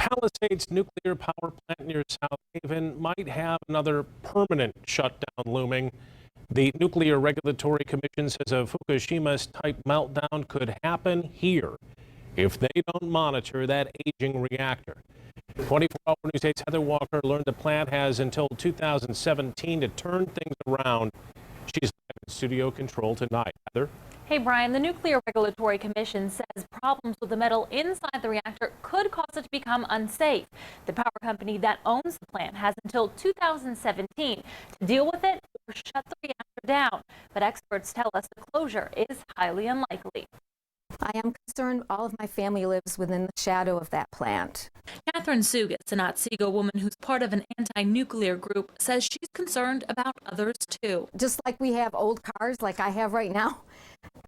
Palisades nuclear power plant near South Haven might have another permanent shutdown looming. The Nuclear Regulatory Commission says a Fukushima-type meltdown could happen here if they don't monitor that aging reactor. 24-hour News 8's Heather Walker learned the plant has until 2017 to turn things around. She's live in studio control tonight. Heather? Hey Brian, the Nuclear Regulatory Commission says problems with the metal inside the reactor could cause it to become unsafe. The power company that owns the plant has until 2017 to deal with it or shut the reactor down. But experts tell us the closure is highly unlikely. I am concerned all of my family lives within the shadow of that plant. Catherine Sugas, an Otsego woman who's part of an anti-nuclear group, says she's concerned about others too. Just like we have old cars like I have right now,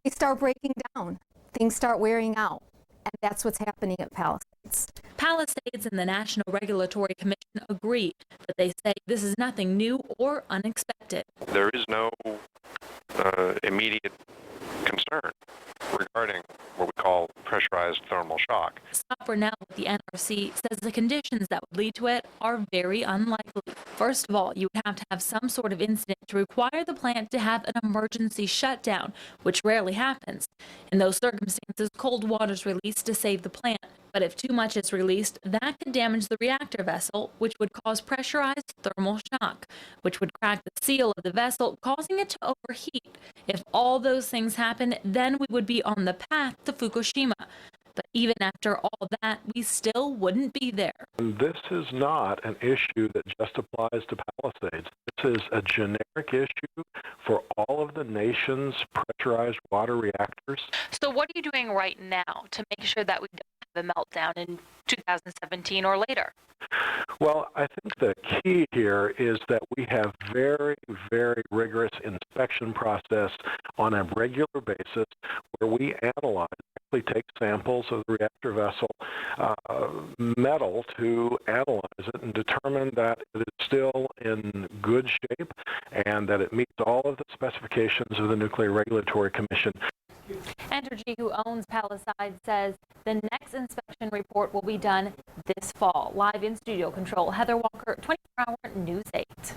they start breaking down. Things start wearing out. And that's what's happening at Palisades. Palisades and the National Regulatory Commission agree, but they say this is nothing new or unexpected. There is no immediate concern regarding what we call pressurized thermal shock. Scott Burnell with the NRC says the conditions that would lead to it are very unlikely. First of all, you would have to have some sort of incident to require the plant to have an emergency shutdown, which rarely happens. In those circumstances, cold water is released to save the plant. But if too much is released, that could damage the reactor vessel, which would cause pressurized thermal shock, which would crack the seal of the vessel, causing it to overheat. If all those things happen, then we would be on the path to Fukushima. But even after all that, we still wouldn't be there. This is not an issue that just applies to Palisades. This is a generic issue for all of the nation's pressurized water reactors. So what are you doing right now to make sure that we don't have a meltdown in 2017 or later? Well, I think the key here is that we have very, very rigorous inspection process on a regular basis where we analyze, actually take samples of the reactor vessel metal to analyze it and determine that it is still in good shape and that it meets all of the specifications of the Nuclear Regulatory Commission. Entergy, who owns Palisades, says the next inspection report will be done this fall. Live in studio control, Heather Walker, 24-hour News 8.